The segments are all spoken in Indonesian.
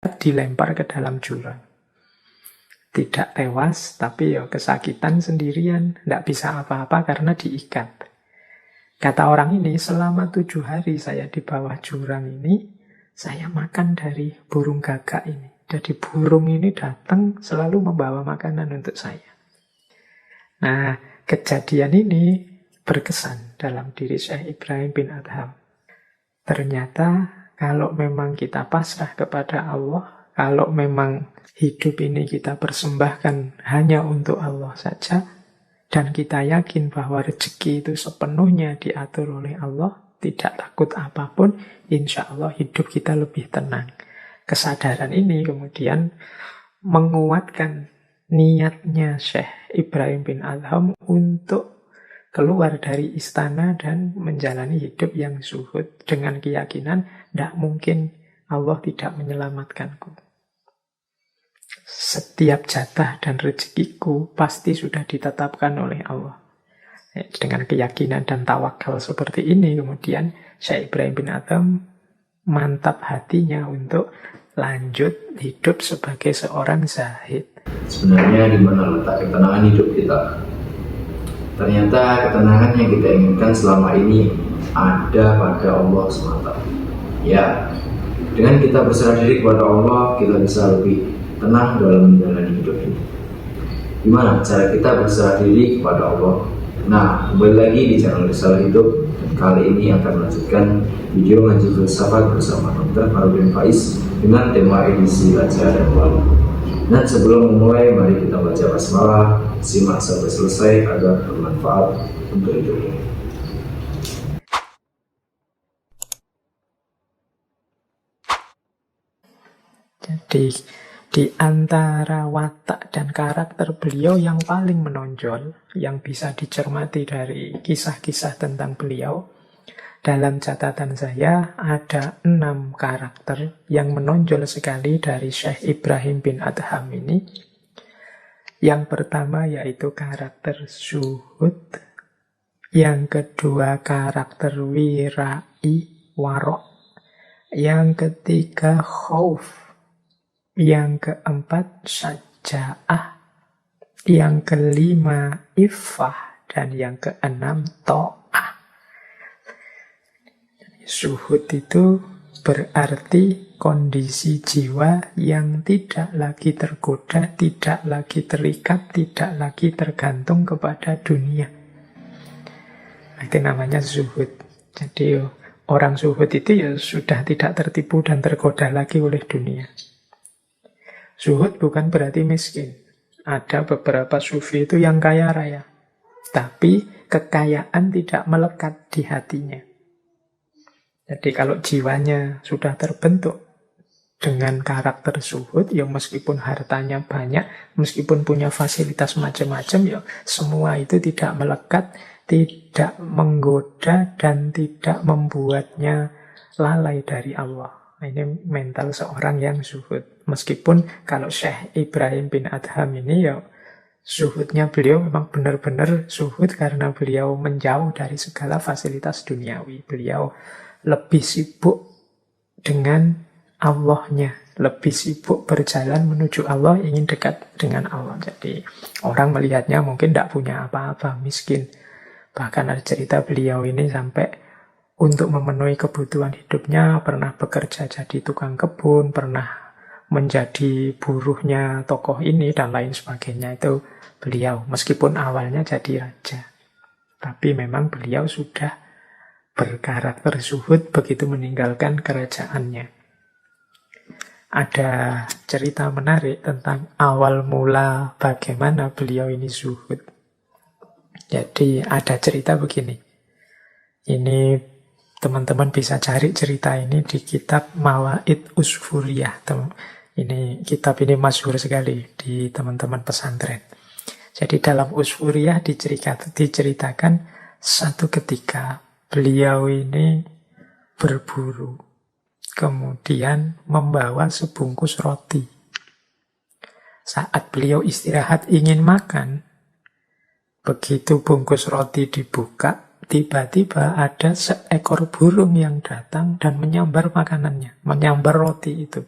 dilempar ke dalam jurang. Tidak tewas, tapi ya kesakitan sendirian, tidak bisa apa-apa karena diikat. Kata orang ini, selama 7 hari saya di bawah jurang ini, saya makan dari burung gagak ini. Jadi burung ini datang selalu membawa makanan untuk saya. Nah, kejadian ini berkesan dalam diri Syekh Ibrahim bin Adham. Ternyata kalau memang kita pasrah kepada Allah, kalau memang hidup ini kita persembahkan hanya untuk Allah saja, dan kita yakin bahwa rezeki itu sepenuhnya diatur oleh Allah, tidak takut apapun, insya Allah hidup kita lebih tenang. Kesadaran ini kemudian menguatkan niatnya Syekh Ibrahim bin Adham untuk keluar dari istana dan menjalani hidup yang zuhud dengan keyakinan tidak mungkin Allah tidak menyelamatkanku. Setiap jatah dan rezekiku pasti sudah ditetapkan oleh Allah. Dengan keyakinan dan tawakal seperti ini, kemudian Syekh Ibrahim bin Adham mantap hatinya untuk lanjut hidup sebagai seorang zahid. Sebenarnya di mana letak ketenangan hidup kita? Ternyata ketenangan yang kita inginkan selama ini ada pada Allah semata. Ya, dengan kita berserah diri kepada Allah, kita bisa lebih tenang dalam menjalani hidup ini. Gimana cara kita berserah diri kepada Allah? Nah, kembali lagi di channel Risalah Hidup. Kali ini akan melanjutkan video ngaji filsafat bersama Dr. Farudin Faiz dengan tema edisi Baca dan Wali. Dan sebelum memulai, mari kita baca basmalah, simak sampai selesai agar bermanfaat untuk hidup ini. Jadi di antara watak dan karakter beliau yang paling menonjol, yang bisa dicermati dari kisah-kisah tentang beliau, dalam catatan saya ada 6 karakter yang menonjol sekali dari Syekh Ibrahim bin Adham ini. Yang pertama yaitu karakter zuhud, yang kedua karakter wirai, warok, yang ketiga khauf, yang keempat syaja'ah, yang kelima iffah, dan yang keenam ta'ah. Zuhud itu berarti kondisi jiwa yang tidak lagi tergoda, tidak lagi terikat, tidak lagi tergantung kepada dunia. Itu namanya zuhud. Jadi orang zuhud itu ya sudah tidak tertipu dan tergoda lagi oleh dunia. Zuhud bukan berarti miskin. Ada beberapa sufi itu yang kaya raya, tapi kekayaan tidak melekat di hatinya. Jadi kalau jiwanya sudah terbentuk dengan karakter zuhud, ya meskipun hartanya banyak, meskipun punya fasilitas macam-macam, ya semua itu tidak melekat, tidak menggoda, dan tidak membuatnya lalai dari Allah. Ini mental seorang yang zuhud. Meskipun kalau Syekh Ibrahim bin Adham ini ya zuhudnya beliau memang benar-benar zuhud karena beliau menjauh dari segala fasilitas duniawi. Beliau lebih sibuk dengan Allahnya, lebih sibuk berjalan menuju Allah, ingin dekat dengan Allah. Jadi orang melihatnya mungkin tidak punya apa-apa, miskin. Bahkan ada cerita beliau ini sampai untuk memenuhi kebutuhan hidupnya pernah bekerja jadi tukang kebun, pernah menjadi buruhnya tokoh ini, dan lain sebagainya. Itu beliau, meskipun awalnya jadi raja. Tapi memang beliau sudah berkarakter zuhud begitu meninggalkan kerajaannya. Ada cerita menarik tentang awal mula bagaimana beliau ini zuhud. Jadi ada cerita begini. Ini teman-teman bisa cari cerita ini di kitab Mawaid Usfuriyah. Ini kitab ini masyhur sekali di teman-teman pesantren. Jadi dalam Usfuriyah diceritakan satu ketika beliau ini berburu, kemudian membawa sebungkus roti. Saat beliau istirahat ingin makan, begitu bungkus roti dibuka, tiba-tiba ada seekor burung yang datang dan menyambar makanannya, menyambar roti itu.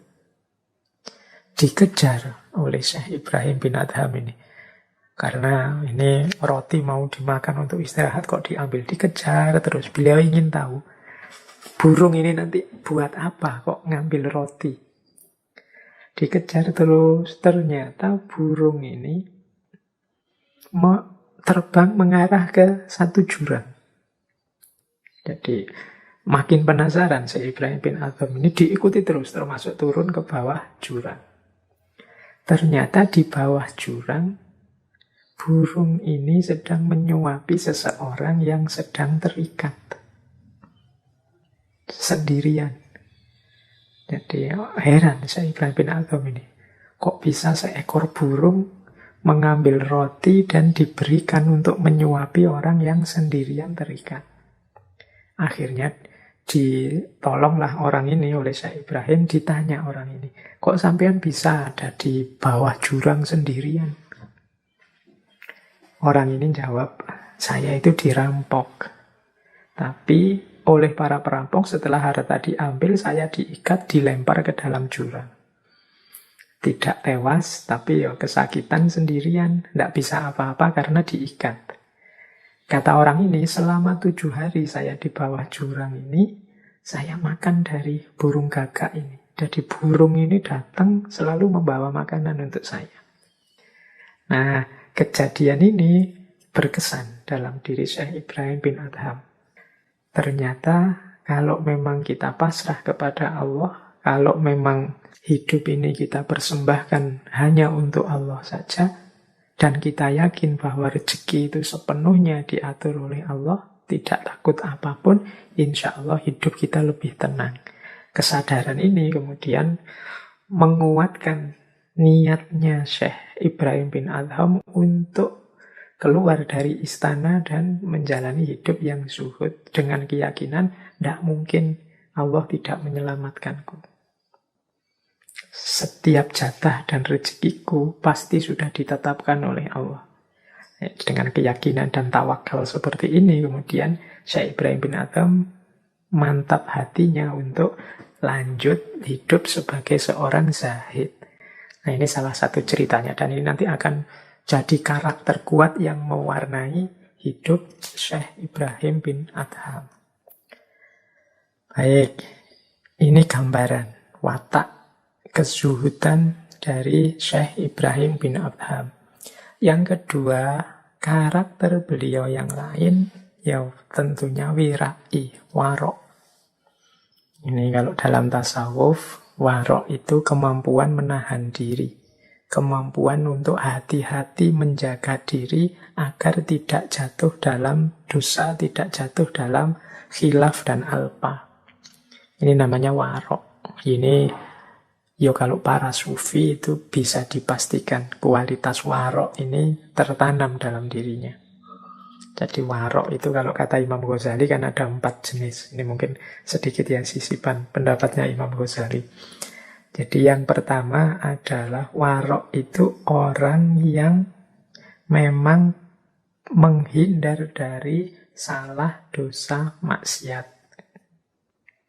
dikejar oleh Syekh Ibrahim bin Adham ini. Karena ini roti mau dimakan untuk istirahat kok diambil, dikejar terus. Beliau ingin tahu burung ini nanti buat apa kok ngambil roti. Dikejar terus, ternyata burung ini mau terbang mengarah ke satu jurang. Jadi makin penasaran Syekh Ibrahim bin Adham ini, diikuti terus, termasuk turun ke bawah jurang. Ternyata di bawah jurang, burung ini sedang menyuapi seseorang yang sedang terikat sendirian. Jadi heran Syekh Ibrahim bin Adham ini, kok bisa seekor burung mengambil roti dan diberikan untuk menyuapi orang yang sendirian terikat. Akhirnya ditolonglah orang ini oleh Syekh Ibrahim, ditanya orang ini, kok sampean bisa ada di bawah jurang sendirian? Orang ini jawab, saya itu dirampok. Tapi oleh para perampok setelah harta diambil, saya diikat, dilempar ke dalam jurang. Tidak tewas, tapi ya kesakitan sendirian. Tidak bisa apa-apa karena diikat. Kata orang ini, selama 7 hari saya di bawah jurang ini, saya makan dari burung gagak ini. Jadi burung ini datang selalu membawa makanan untuk saya. Nah, kejadian ini berkesan dalam diri Syekh Ibrahim bin Adham. Ternyata kalau memang kita pasrah kepada Allah, kalau memang hidup ini kita persembahkan hanya untuk Allah saja, dan kita yakin bahwa rezeki itu sepenuhnya diatur oleh Allah, tidak takut apapun, insya Allah hidup kita lebih tenang. Kesadaran ini kemudian menguatkan niatnya Syekh Ibrahim bin Adham untuk keluar dari istana dan menjalani hidup yang zuhud dengan keyakinan tidak mungkin Allah tidak menyelamatkanku. Setiap jatah dan rezekiku pasti sudah ditetapkan oleh Allah. Dengan keyakinan dan tawakal seperti ini, kemudian Syekh Ibrahim bin Adham mantap hatinya untuk lanjut hidup sebagai seorang zahid. Nah, ini salah satu ceritanya, dan ini nanti akan jadi karakter kuat yang mewarnai hidup Syekh Ibrahim bin Adham. Baik, ini gambaran watak kezuhudan dari Syekh Ibrahim bin Adham. Yang kedua, karakter beliau yang lain, ya tentunya wirai, warok. Ini kalau dalam tasawuf, warok itu kemampuan menahan diri. Kemampuan untuk hati-hati menjaga diri agar tidak jatuh dalam dosa, tidak jatuh dalam khilaf dan alpa. Ini namanya warok. Ini kalau para sufi itu bisa dipastikan kualitas warok ini tertanam dalam dirinya. Jadi warok itu kalau kata Imam Ghazali kan ada 4 jenis. Ini mungkin sedikit ya sisipan pendapatnya Imam Ghazali. Jadi yang pertama adalah warok itu orang yang memang menghindar dari salah, dosa, maksiat.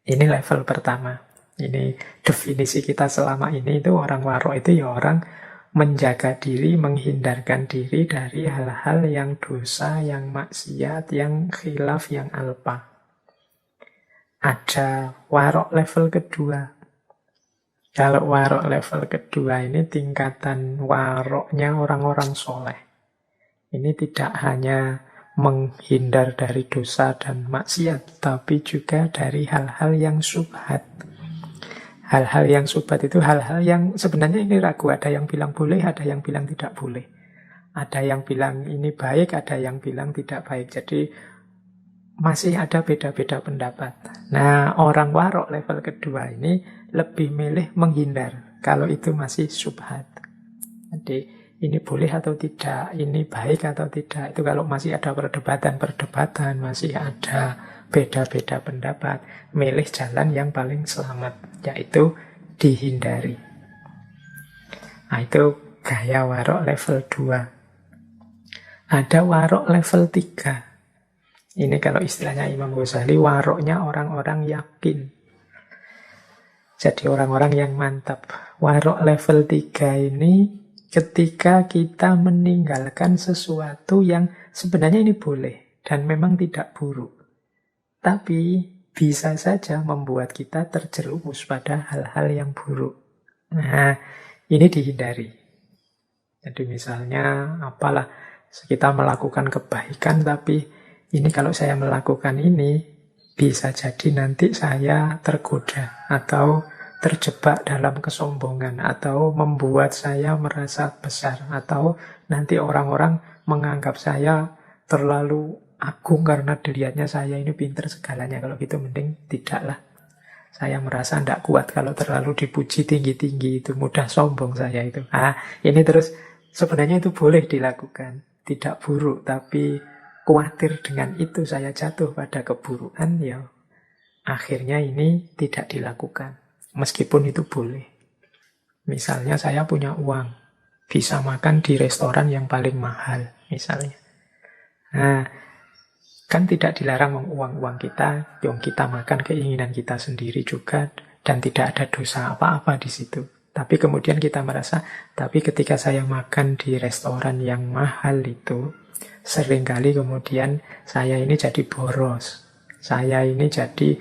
Ini level pertama. Ini definisi kita selama ini itu orang warok itu ya orang menjaga diri, menghindarkan diri dari hal-hal yang dosa, yang maksiat, yang khilaf, yang alpa. Ada warok level kedua. Kalau warok level kedua ini tingkatan waroknya orang-orang soleh. Ini tidak hanya menghindar dari dosa dan maksiat, tapi juga dari hal-hal yang syubhat. Hal-hal yang syubhat itu hal-hal yang sebenarnya ini ragu. Ada yang bilang boleh, ada yang bilang tidak boleh. Ada yang bilang ini baik, ada yang bilang tidak baik. Jadi masih ada beda-beda pendapat. Nah, orang warok level kedua ini lebih milih menghindar kalau itu masih syubhat. Jadi ini boleh atau tidak, ini baik atau tidak. Itu kalau masih ada perdebatan-perdebatan, masih ada beda-beda pendapat, milih jalan yang paling selamat, yaitu dihindari. Nah, itu gaya warok level 2. Ada warok level 3. Ini kalau istilahnya Imam Ghazali, waroknya orang-orang yakin. Jadi orang-orang yang mantap. Warok level 3 ini ketika kita meninggalkan sesuatu yang sebenarnya ini boleh dan memang tidak buruk. Tapi bisa saja membuat kita terjerumus pada hal-hal yang buruk. Nah, ini dihindari. Jadi misalnya apalah, kita melakukan kebaikan tapi ini kalau saya melakukan ini bisa jadi nanti saya tergoda atau terjebak dalam kesombongan atau membuat saya merasa besar atau nanti orang-orang menganggap saya terlalu agung karena dilihatnya saya ini pinter segalanya. Kalau gitu mending tidaklah. Saya merasa tidak kuat kalau terlalu dipuji tinggi-tinggi, itu mudah sombong saya itu. Ini terus sebenarnya itu boleh dilakukan, tidak buruk, tapi khawatir dengan itu saya jatuh pada keburukan, ya akhirnya ini tidak dilakukan. Meskipun itu boleh. Misalnya saya punya uang, bisa makan di restoran yang paling mahal, misalnya. Nah, kan tidak dilarang uang kita, yang kita makan keinginan kita sendiri juga, dan tidak ada dosa apa-apa di situ. Tapi kemudian kita merasa, tapi ketika saya makan di restoran yang mahal itu, seringkali kemudian saya ini jadi boros. Saya ini jadi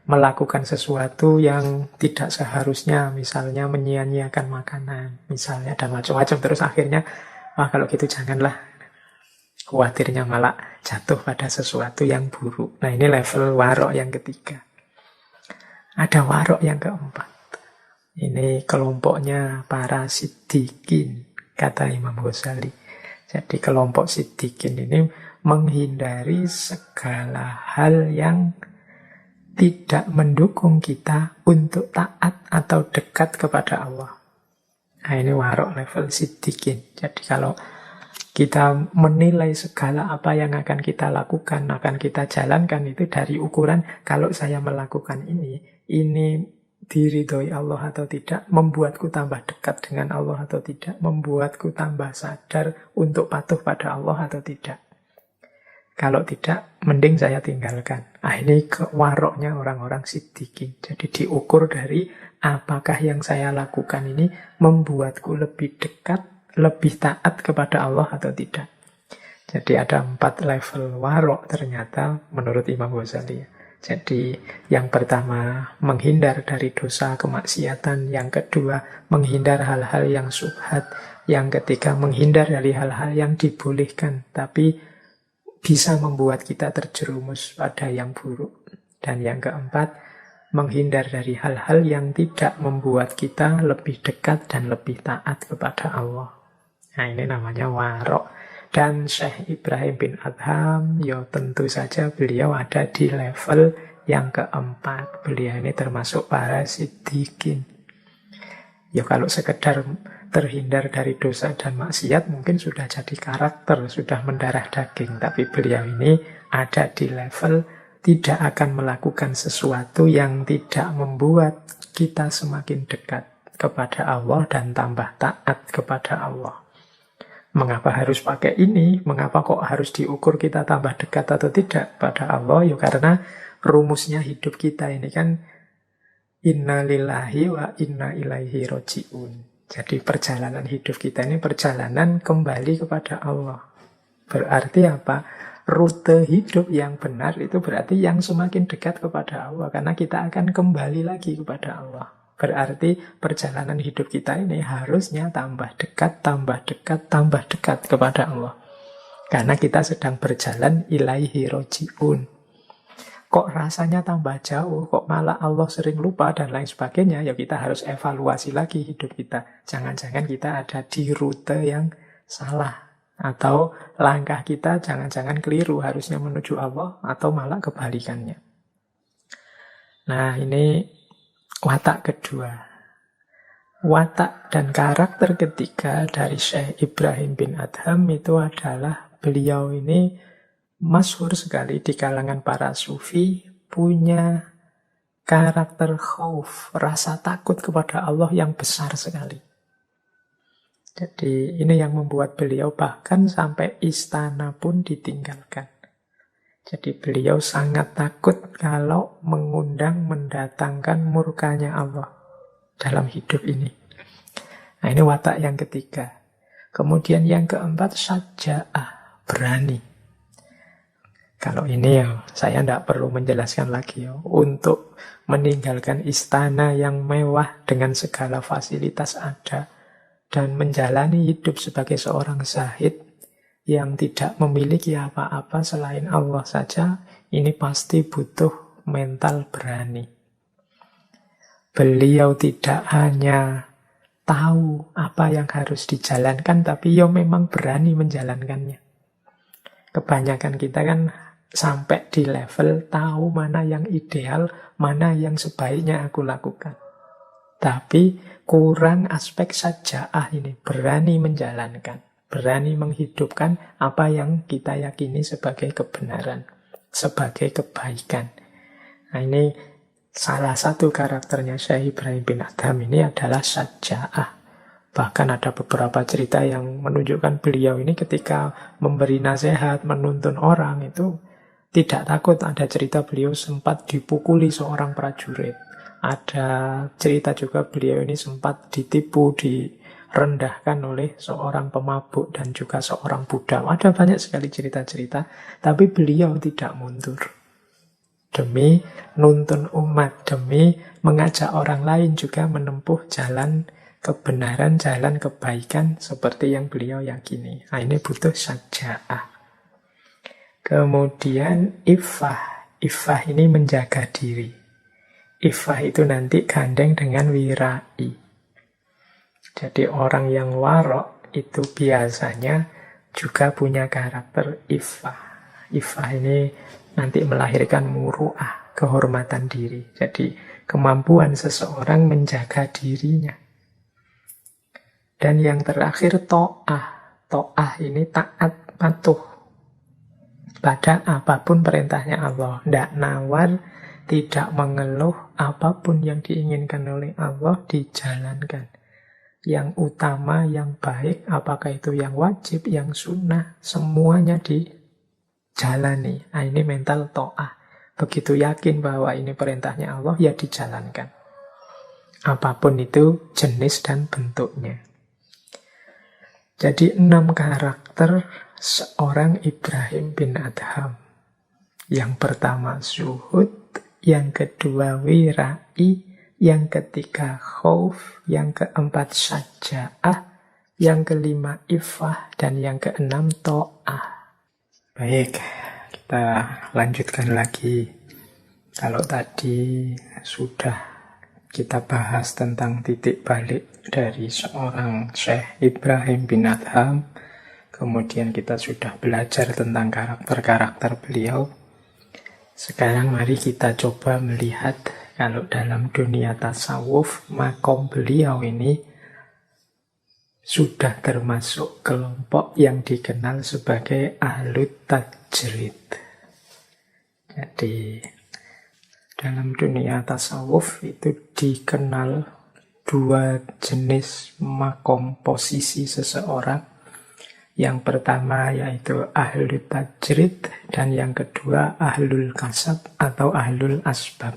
melakukan sesuatu yang tidak seharusnya, misalnya menyia-nyiakan makanan, misalnya, dan macam-macam. Terus akhirnya, kalau gitu janganlah. Khawatirnya malah jatuh pada sesuatu yang buruk. Nah, ini level warok yang ketiga. Ada warok yang keempat. Ini kelompoknya para siddiqin, kata Imam Ghazali. Jadi kelompok siddiqin ini menghindari segala hal yang tidak mendukung kita untuk taat atau dekat kepada Allah. Nah, ini warok level siddiqin. Jadi kalau kita menilai segala apa yang akan kita lakukan, akan kita jalankan itu dari ukuran kalau saya melakukan ini diridhoi Allah atau tidak, membuatku tambah dekat dengan Allah atau tidak, membuatku tambah sadar untuk patuh pada Allah atau tidak. Kalau tidak, mending saya tinggalkan. Ini waroknya orang-orang siddiqin. Jadi diukur dari apakah yang saya lakukan ini membuatku lebih dekat, lebih taat kepada Allah atau tidak. Jadi ada 4 level warok ternyata menurut Imam Ghazali. Jadi yang pertama menghindar dari dosa kemaksiatan, yang kedua menghindar hal-hal yang syubhat, yang ketiga menghindar dari hal-hal yang dibolehkan tapi bisa membuat kita terjerumus pada yang buruk, dan yang keempat menghindar dari hal-hal yang tidak membuat kita lebih dekat dan lebih taat kepada Allah. Nah, ini namanya warok. Dan Syekh Ibrahim bin Adham, ya tentu saja beliau ada di level yang keempat. Beliau ini termasuk para siddiqin. Ya kalau sekedar terhindar dari dosa dan maksiat mungkin sudah jadi karakter, sudah mendarah daging. Tapi beliau ini ada di level tidak akan melakukan sesuatu yang tidak membuat kita semakin dekat kepada Allah dan tambah taat kepada Allah. Mengapa harus pakai ini? Mengapa kok harus diukur kita tambah dekat atau tidak pada Allah? Ya karena rumusnya hidup kita ini kan inna lillahi wa inna ilaihi roji'un. Jadi perjalanan hidup kita ini perjalanan kembali kepada Allah. Berarti apa? Rute hidup yang benar itu berarti yang semakin dekat kepada Allah. Karena kita akan kembali lagi kepada Allah. Berarti perjalanan hidup kita ini harusnya tambah dekat, tambah dekat, tambah dekat kepada Allah. Karena kita sedang berjalan ilaihi roji'un. Kok rasanya tambah jauh, kok malah Allah sering lupa dan lain sebagainya, ya kita harus evaluasi lagi hidup kita. Jangan-jangan kita ada di rute yang salah. Atau langkah kita jangan-jangan keliru, harusnya menuju Allah atau malah kebalikannya. Nah, ini watak kedua. Watak dan karakter ketiga dari Syekh Ibrahim bin Adham itu adalah beliau ini masyhur sekali di kalangan para sufi, punya karakter khauf, rasa takut kepada Allah yang besar sekali. Jadi ini yang membuat beliau bahkan sampai istana pun ditinggalkan. Jadi beliau sangat takut kalau mengundang mendatangkan murkanya Allah. dalam hidup ini. Nah, ini watak yang ketiga. Kemudian yang keempat, syaja'ah, berani. Kalau ini ya, saya tidak perlu menjelaskan lagi ya. Untuk meninggalkan istana yang mewah dengan segala fasilitas ada, dan menjalani hidup sebagai seorang zahid yang tidak memiliki apa-apa selain Allah saja, ini pasti butuh mental berani. Beliau tidak hanya tahu apa yang harus dijalankan, tapi ya memang berani menjalankannya. Kebanyakan kita kan sampai di level tahu mana yang ideal, mana yang sebaiknya aku lakukan. Tapi kurang aspek syaja'ah ini, berani menjalankan, berani menghidupkan apa yang kita yakini sebagai kebenaran, sebagai kebaikan. Nah, ini salah satu karakternya Syekh Ibrahim bin Adham ini adalah syaja'ah. Bahkan ada beberapa cerita yang menunjukkan beliau ini ketika memberi nasihat, menuntun orang itu tidak takut. Ada cerita beliau sempat dipukuli seorang prajurit. Ada cerita juga beliau ini sempat ditipu, direndahkan oleh seorang pemabuk dan juga seorang budak. Ada banyak sekali cerita-cerita, tapi beliau tidak mundur. Demi nuntun umat, demi mengajak orang lain juga menempuh jalan kebenaran, jalan kebaikan seperti yang beliau yakini. Nah, ini butuh syaja'ah. Kemudian iffah. Iffah ini menjaga diri. Iffah itu nanti gandeng dengan wirai. Jadi orang yang warok itu biasanya juga punya karakter iffah. Iffah ini nanti melahirkan muru'ah, kehormatan diri. Jadi kemampuan seseorang menjaga dirinya. Dan yang terakhir ta'ah. Ta'ah ini taat, patuh pada apapun perintahnya Allah. Tidak nawar, tidak mengeluh, apapun yang diinginkan oleh Allah dijalankan. Yang utama, yang baik, apakah itu yang wajib, yang sunnah, semuanya dijalani. Nah, ini mental ta'ah. Begitu yakin bahwa ini perintahnya Allah, ya dijalankan. Apapun itu jenis dan bentuknya. Jadi 6 karakter seorang Ibrahim bin Adham. Yang pertama zuhud, yang kedua wirai, yang ketiga khauf, yang keempat syaja'ah, yang kelima iffah, dan yang keenam ta'ah. Baik, kita lanjutkan lagi. Kalau tadi sudah kita bahas tentang titik balik dari seorang Syekh Ibrahim bin Adham, kemudian kita sudah belajar tentang karakter-karakter beliau. Sekarang mari kita coba melihat kalau dalam dunia tasawuf, makom beliau ini sudah termasuk kelompok yang dikenal sebagai ahlut tajrid. Jadi dalam dunia tasawuf itu dikenal 2 jenis makom posisi seseorang. Yang pertama yaitu ahlul tajrid, dan yang kedua ahlul kasab atau ahlul asbab.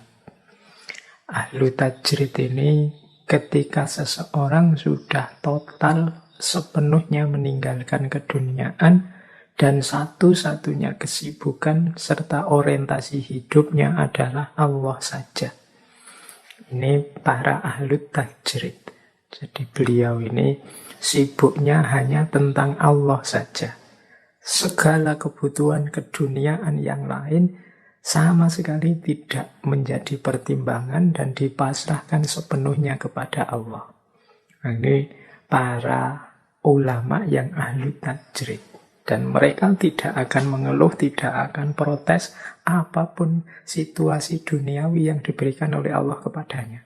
Ahlul tajrid ini ketika seseorang sudah total sepenuhnya meninggalkan keduniaan dan satu-satunya kesibukan serta orientasi hidupnya adalah Allah saja. Ini para ahlul tajrid. Jadi beliau ini sibuknya hanya tentang Allah saja. Segala kebutuhan keduniaan yang lain sama sekali tidak menjadi pertimbangan dan dipasrahkan sepenuhnya kepada Allah. Ini para ulama yang ahlu tajrid. Dan mereka tidak akan mengeluh, tidak akan protes apapun situasi duniawi yang diberikan oleh Allah kepadanya.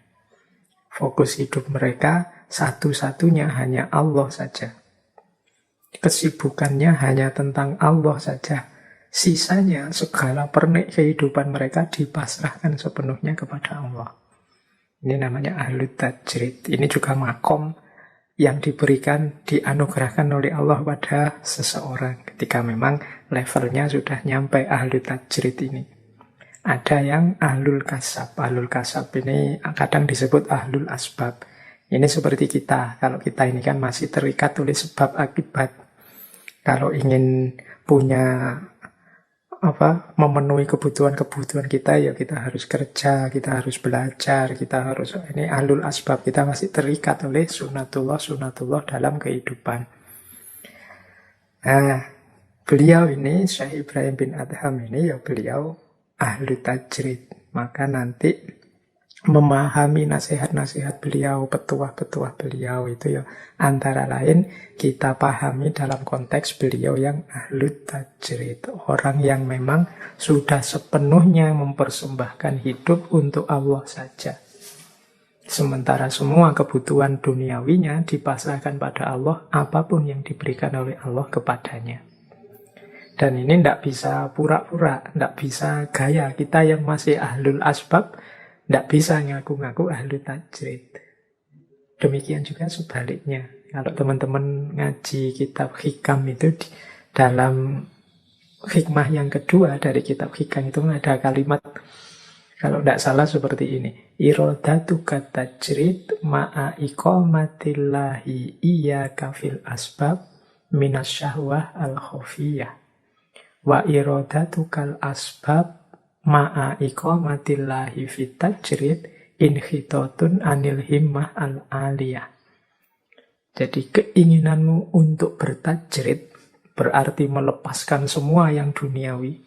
Fokus hidup mereka satu-satunya hanya Allah saja. Kesibukannya hanya tentang Allah saja. Sisanya segala pernik kehidupan mereka dipasrahkan sepenuhnya kepada Allah. Ini namanya ahlu tajrid. Ini juga makom yang diberikan, dianugerahkan oleh Allah pada seseorang ketika memang levelnya sudah nyampe ahlu tajrid ini. Ada yang ahlul kasab. Ahlul kasab ini kadang disebut ahlul asbab. Ini seperti kita. Kalau kita ini kan masih terikat oleh sebab akibat. Kalau ingin punya memenuhi kebutuhan-kebutuhan kita, ya kita harus kerja, kita harus belajar, kita harus, ini ahlul asbab, kita masih terikat oleh sunatullah dalam kehidupan. Nah, beliau ini, Syekh Ibrahim bin Adham ini, ya beliau ahlu tajrid. Maka nanti memahami nasihat-nasihat beliau, petuah-petuah beliau itu ya antara lain kita pahami dalam konteks beliau yang ahlu tajrid, orang yang memang sudah sepenuhnya mempersembahkan hidup untuk Allah saja, sementara semua kebutuhan duniawinya dipasrahkan pada Allah, apapun yang diberikan oleh Allah kepadanya. Dan ini tidak bisa pura-pura, tidak bisa gaya. Kita yang masih ahlul asbab tidak bisa ngaku-ngaku ahlu tajrid. Demikian juga sebaliknya. Kalau teman-teman ngaji kitab hikam itu dalam hikmah yang kedua dari kitab hikam itu ada kalimat, kalau tidak salah seperti ini. Irodatu katajrid ma'a iqamatillahi iyaka fil asbab minasyahwah al-khofiyah. Wa irodatu kal asbab ma'a iqamatillahi fit tajrid inhitatun anil himmah al-aliyah. Jadi keinginanmu untuk bertajrid berarti melepaskan semua yang duniawi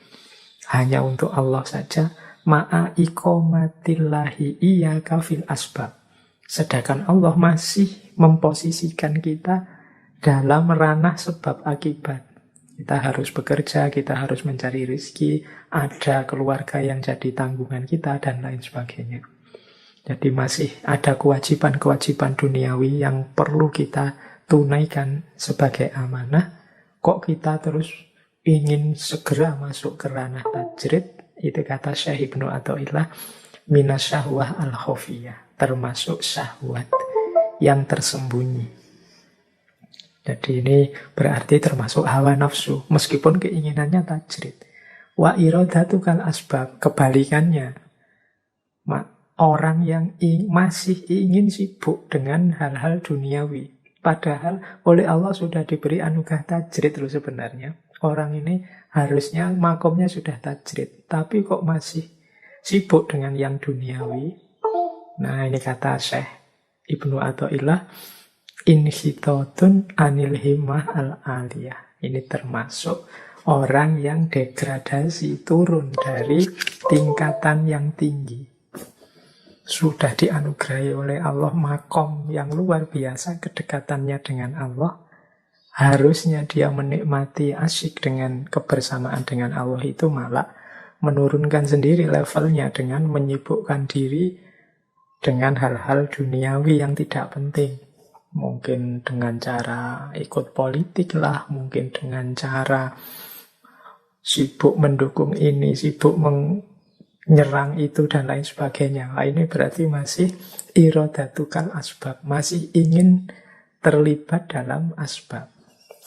hanya untuk Allah saja. Ma'a iqamatillahi iyaka fil asbab. Sedangkan Allah masih memposisikan kita dalam ranah sebab akibat. Kita harus bekerja, kita harus mencari rezeki, ada keluarga yang jadi tanggungan kita, dan lain sebagainya. Jadi masih ada kewajiban-kewajiban duniawi yang perlu kita tunaikan sebagai amanah. Kok kita terus ingin segera masuk ke ranah tajrid? Itu kata Syekh Ibnu Athaillah, minasyahwah al-khofiyah, termasuk syahwat yang tersembunyi. Jadi ini berarti termasuk hawa nafsu, meskipun keinginannya tajrid. Wa iradatu kal asbab, kebalikannya. Orang yang masih ingin sibuk dengan hal-hal duniawi. Padahal oleh Allah sudah diberi anugerah tajrid loh sebenarnya. Orang ini harusnya makomnya sudah tajrid, tapi kok masih sibuk dengan yang duniawi. Nah ini kata Syekh Ibnu Athaillah, inhitatun anil himmah al-aliyah. Ini termasuk orang yang degradasi, turun dari tingkatan yang tinggi. Sudah dianugerahi oleh Allah makom yang luar biasa kedekatannya dengan Allah. Harusnya dia menikmati asyik dengan kebersamaan dengan Allah, itu malah menurunkan sendiri levelnya dengan menyibukkan diri dengan hal-hal duniawi yang tidak penting. Mungkin dengan cara ikut politik lah, mungkin dengan cara sibuk mendukung ini, sibuk menyerang itu, dan lain sebagainya. Nah, ini berarti masih iradatukal asbab, masih ingin terlibat dalam asbab.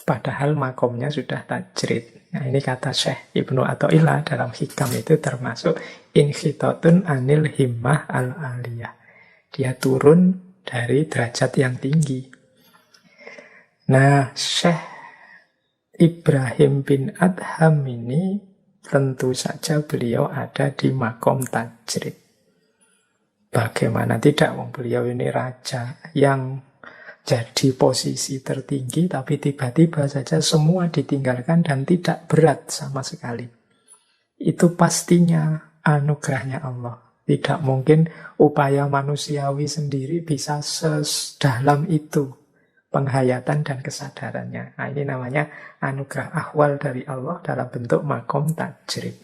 Padahal makomnya sudah tajrid. Nah, ini kata Syekh Ibnu Athaillah dalam hikam itu termasuk inhitatun anil himmah al-aliyah. Dia turun dari derajat yang tinggi. Nah, Syekh Ibrahim bin Adham ini tentu saja beliau ada di makom tajrid. Bagaimana tidak, beliau ini raja yang jadi posisi tertinggi, tapi tiba-tiba saja semua ditinggalkan dan tidak berat sama sekali. Itu pastinya anugerahnya Allah. Tidak mungkin upaya manusiawi sendiri bisa sedalam itu penghayatan dan kesadarannya. Nah, ini namanya anugerah ahwal dari Allah dalam bentuk makom tajrid.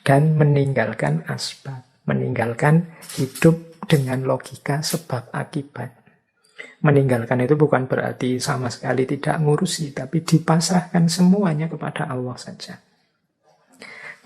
Dan meninggalkan asbab, meninggalkan hidup dengan logika sebab akibat. Meninggalkan itu bukan berarti sama sekali tidak ngurusi, tapi dipasrahkan semuanya kepada Allah saja.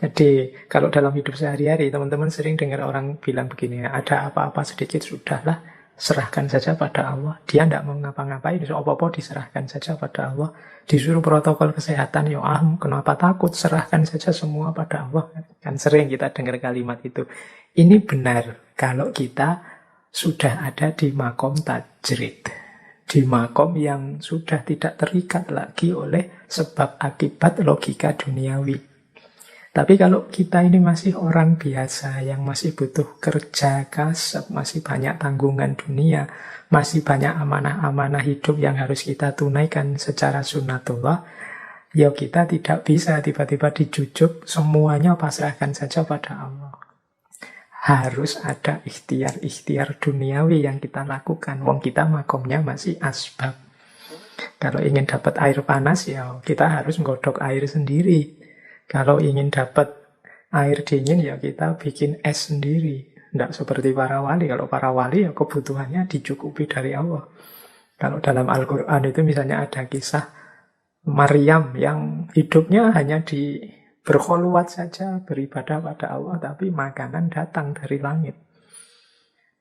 Jadi kalau dalam hidup sehari-hari teman-teman sering dengar orang bilang begini, ada apa-apa sedikit sudahlah, serahkan saja pada Allah. Dia tidak mau ngapa-ngapain, apa-apa diserahkan saja pada Allah. Disuruh protokol kesehatan, ya kenapa takut, serahkan saja semua pada Allah. Kan sering kita dengar kalimat itu. Ini benar kalau kita sudah ada di makom tajrid, di makom yang sudah tidak terikat lagi oleh sebab akibat logika duniawi. Tapi kalau kita ini masih orang biasa yang masih butuh kerja kasab, masih banyak tanggungan dunia, masih banyak amanah-amanah hidup yang harus kita tunaikan secara sunnatullah, ya kita tidak bisa tiba-tiba dijujuk, semuanya pasrahkan saja pada Allah. Harus ada ikhtiar-ikhtiar duniawi yang kita lakukan. Wong kita makomnya masih asbab. Kalau ingin dapat air panas, ya kita harus nggodok air sendiri. Kalau ingin dapat air dingin, ya kita bikin es sendiri. Tidak seperti para wali. Kalau para wali, ya kebutuhannya dicukupi dari Allah. Kalau dalam Al-Quran itu misalnya ada kisah Maryam yang hidupnya hanya berkhulwat saja, beribadah pada Allah, tapi makanan datang dari langit.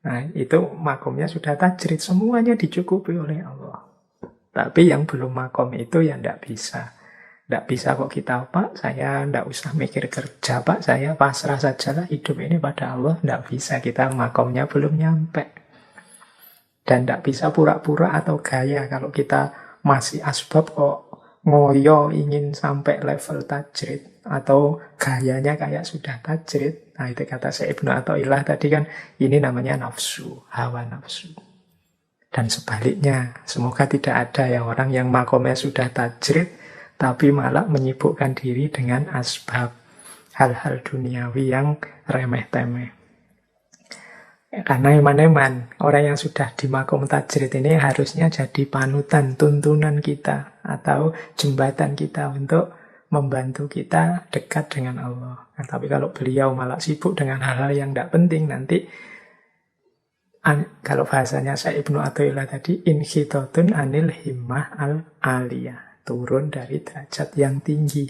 Nah, itu makomnya sudah tajrid, semuanya dicukupi oleh Allah. Tapi yang belum makom itu ya tidak bisa. Tidak bisa kok kita, Pak, saya tidak usah mikir kerja, Pak, saya pasrah sajalah hidup ini pada Allah. Tidak bisa, kita makomnya belum nyampe. Dan tidak bisa pura-pura atau gaya kalau kita masih asbab kok ngoyo ingin sampai level tajrid. Atau gayanya kayak sudah tajrid. Nah itu kata Syekh Ibnu Athaillah tadi kan, ini namanya nafsu, hawa nafsu. Dan sebaliknya, semoga tidak ada ya orang yang makomnya sudah tajrid, tapi malah menyibukkan diri dengan asbab, hal-hal duniawi yang remeh-temeh. Karena eman-eman, orang yang sudah di makom tajrid ini harusnya jadi panutan, tuntunan kita, atau jembatan kita untuk membantu kita dekat dengan Allah. Nah, tapi kalau beliau malah sibuk dengan hal-hal yang tidak penting, nanti kalau bahasanya Syekh Ibnu Athaillah tadi, inhitatun anil himmah al-aliyah, turun dari derajat yang tinggi.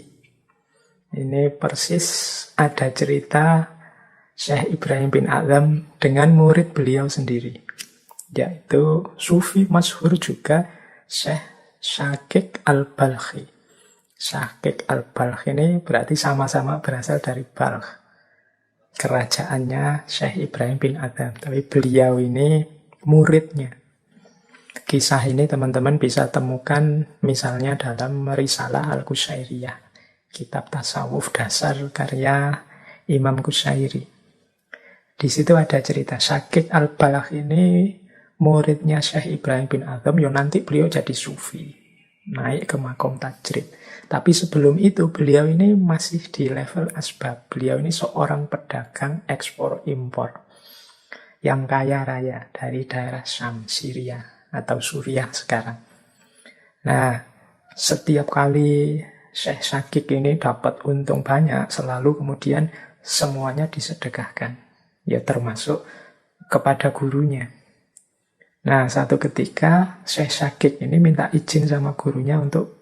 Ini persis ada cerita Syekh Ibrahim bin Adham dengan murid beliau sendiri, yaitu sufi masyhur juga, Syekh Syakik al-Balkhi. Syakik al-Balkhi ini berarti sama-sama berasal dari Balkh, kerajaannya Syekh Ibrahim bin Adham. Tapi beliau ini muridnya. Kisah ini teman-teman bisa temukan misalnya dalam Risalah Al-Qusyairiyah, kitab tasawuf dasar karya Imam Qusyairi. Di situ ada cerita Syakik al-Balkh ini muridnya Syekh Ibrahim bin Adham, ya nanti beliau jadi sufi, naik ke makom tajrid. Tapi sebelum itu beliau ini masih di level asbab. Beliau ini seorang pedagang ekspor impor yang kaya raya dari daerah Syam, Syria atau Suriah sekarang. Nah, setiap kali Syekh Syakik ini dapat untung banyak, selalu kemudian semuanya disedekahkan. Ya termasuk kepada gurunya. Nah, satu ketika Syekh Syakik ini minta izin sama gurunya untuk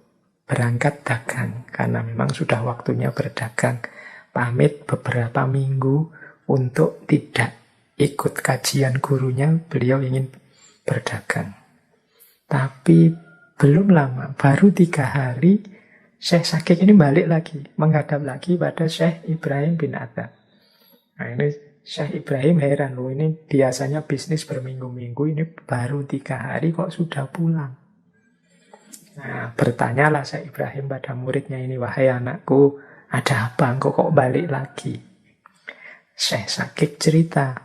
berangkat dagang, karena memang sudah waktunya berdagang. Pamit beberapa minggu untuk tidak ikut kajian gurunya, beliau ingin berdagang. Tapi belum lama, baru 3 hari, Syekh Syakik ini balik lagi, menghadap lagi pada Syekh Ibrahim bin Adham. Nah ini Syekh Ibrahim heran, loh ini biasanya bisnis berminggu-minggu, ini baru 3 hari kok sudah pulang. Nah bertanyalah Syekh Ibrahim pada muridnya ini, wahai anakku, ada apa engkau kok balik lagi? Syekh Syakik cerita,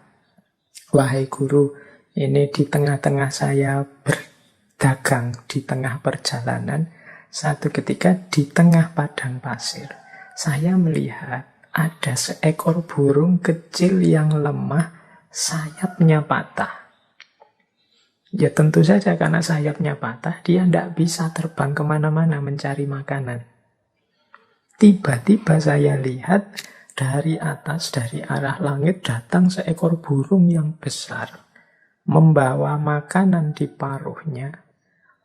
wahai guru, ini di tengah-tengah saya berdagang, di tengah perjalanan, satu ketika di tengah padang pasir, saya melihat ada seekor burung kecil yang lemah, sayapnya patah. Ya tentu saja karena sayapnya patah, dia tidak bisa terbang kemana-mana mencari makanan. Tiba-tiba saya lihat dari atas, dari arah langit datang seekor burung yang besar, membawa makanan di paruhnya.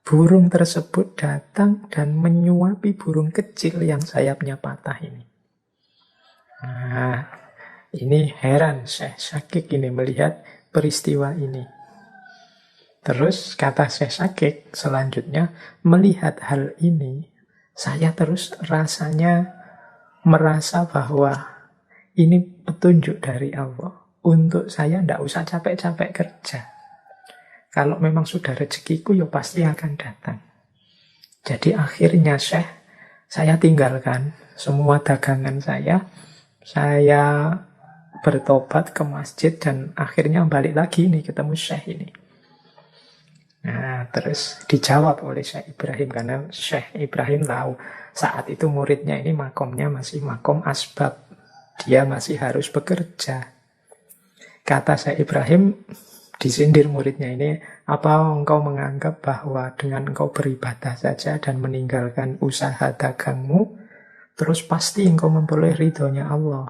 Burung tersebut datang dan menyuapi burung kecil yang sayapnya patah ini. Nah, ini heran Syekh Syakik ini melihat peristiwa ini. Terus kata Syekh Syakik selanjutnya, melihat hal ini, saya terus rasanya merasa bahwa ini petunjuk dari Allah. Untuk saya tidak usah capek-capek kerja. Kalau memang sudah rezekiku, ya pasti akan datang. Jadi akhirnya Syekh, saya tinggalkan semua dagangan saya bertobat ke masjid dan akhirnya balik lagi nih ketemu Syekh ini. Nah, terus dijawab oleh Syekh Ibrahim karena Syekh Ibrahim tahu saat itu muridnya ini makomnya masih makom asbab. Dia masih harus bekerja. Kata Syekh Ibrahim, disindir muridnya ini, apa engkau menganggap bahwa dengan engkau beribadah saja dan meninggalkan usaha dagangmu, terus pasti engkau memperoleh ridhonya Allah?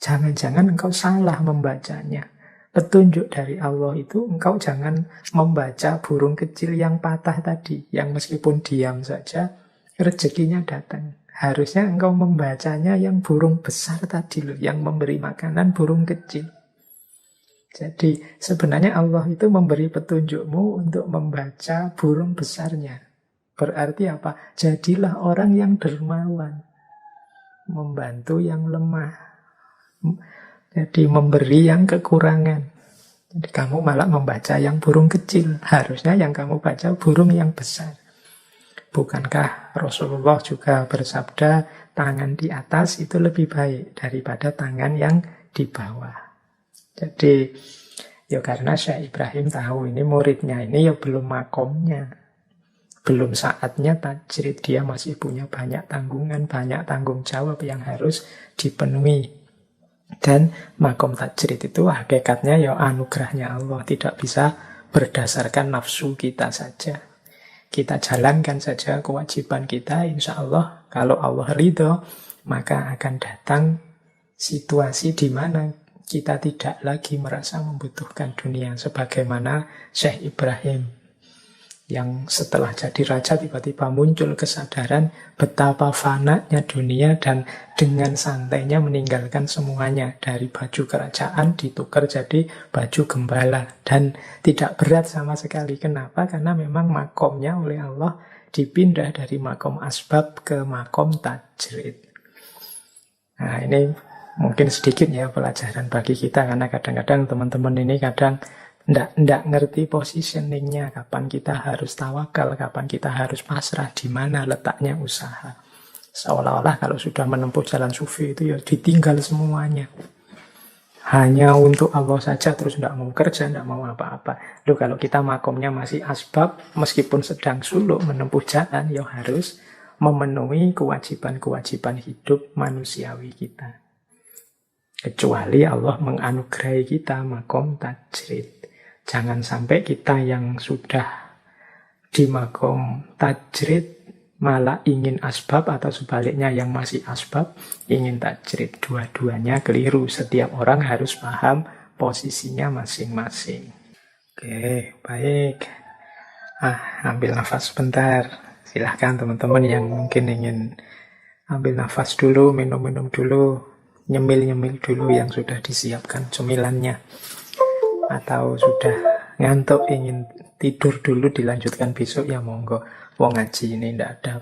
Jangan-jangan engkau salah membacanya. Petunjuk dari Allah itu engkau jangan membaca burung kecil yang patah tadi, yang meskipun diam saja rezekinya datang. Harusnya engkau membacanya yang burung besar tadi loh, yang memberi makanan burung kecil. Jadi sebenarnya Allah itu memberi petunjukmu untuk membaca burung besarnya. Berarti apa? Jadilah orang yang dermawan, membantu yang lemah, jadi memberi yang kekurangan. Jadi kamu malah membaca yang burung kecil. Harusnya yang kamu baca burung yang besar. Bukankah Rasulullah juga bersabda, tangan di atas itu lebih baik daripada tangan yang di bawah. Jadi, ya karena Syekh Ibrahim tahu ini muridnya ini ya belum makomnya. Belum saatnya tajrid, dia masih punya banyak tanggungan, banyak tanggung jawab yang harus dipenuhi. Dan makom tajrid itu hakikatnya ya anugerahnya Allah, tidak bisa berdasarkan nafsu kita saja. Kita jalankan saja kewajiban kita, insya Allah kalau Allah ridho, maka akan datang situasi di mana kita tidak lagi merasa membutuhkan dunia. Sebagaimana Syekh Ibrahim yang setelah jadi raja tiba-tiba muncul kesadaran betapa fananya dunia dan dengan santainya meninggalkan semuanya. Dari baju kerajaan ditukar jadi baju gembala dan tidak berat sama sekali. Kenapa? Karena memang makomnya oleh Allah dipindah dari makom asbab ke makom tajrid. Nah ini mungkin sedikit ya pelajaran bagi kita, karena kadang-kadang teman-teman ini kadang ndak ngerti positioningnya, kapan kita harus tawakal, kapan kita harus pasrah, di mana letaknya usaha. Seolah-olah kalau sudah menempuh jalan sufi itu ya ditinggal semuanya. Hanya untuk Allah saja, terus ndak mau kerja, ndak mau apa-apa. Loh kalau kita makomnya masih asbab, meskipun sedang suluk menempuh jalan, ya harus memenuhi kewajiban-kewajiban hidup manusiawi kita. Kecuali Allah menganugerahi kita makom tajrid. Jangan sampai kita yang sudah di makom tajrid malah ingin asbab, atau sebaliknya yang masih asbab ingin tajrid. Dua-duanya keliru. Setiap orang harus paham posisinya masing-masing. Oke, baik. Ambil nafas sebentar. Silahkan teman-teman yang mungkin ingin ambil nafas dulu, minum-minum dulu, nyemil-nyemil dulu yang sudah disiapkan cemilannya. Atau sudah ngantuk ingin tidur dulu dilanjutkan besok, ya monggo. Wong ngaji ini tidak ada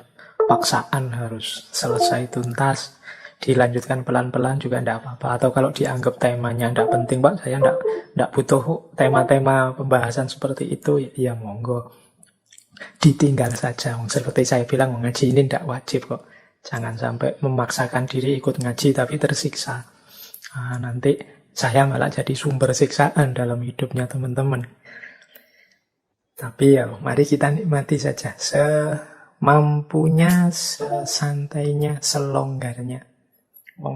paksaan harus selesai tuntas, dilanjutkan pelan-pelan juga tidak apa-apa. Atau kalau dianggap temanya tidak penting, Pak, saya tidak butuh tema-tema pembahasan seperti itu, ya monggo ditinggal saja. Seperti saya bilang, ngaji ini tidak wajib kok. Jangan sampai memaksakan diri ikut ngaji tapi tersiksa. Nanti saya malah jadi sumber siksaan dalam hidupnya teman-teman. Tapi ya mari kita nikmati saja semampunya, sesantainya, selonggarnya.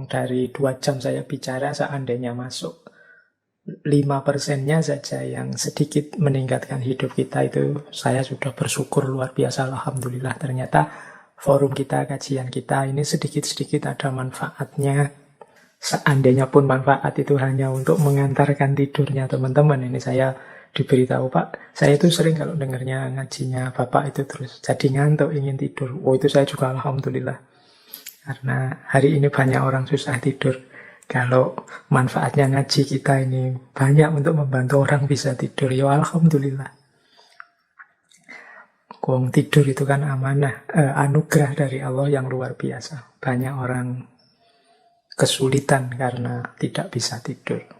Dari 2 jam saya bicara, seandainya masuk 5%-nya saja yang sedikit meningkatkan hidup kita, itu saya sudah bersyukur luar biasa. Alhamdulillah, ternyata forum kita, kajian kita ini sedikit-sedikit ada manfaatnya. Seandainya pun manfaat itu hanya untuk mengantarkan tidurnya teman-teman. Ini saya diberitahu, Pak, saya itu sering kalau dengarnya ngajinya Bapak itu terus jadi ngantuk, ingin tidur. Itu saya juga alhamdulillah. Karena hari ini banyak orang susah tidur. Kalau manfaatnya ngaji kita ini banyak untuk membantu orang bisa tidur, ya alhamdulillah. Wong tidur itu kan amanah, anugerah dari Allah yang luar biasa. Banyak orang kesulitan karena tidak bisa tidur.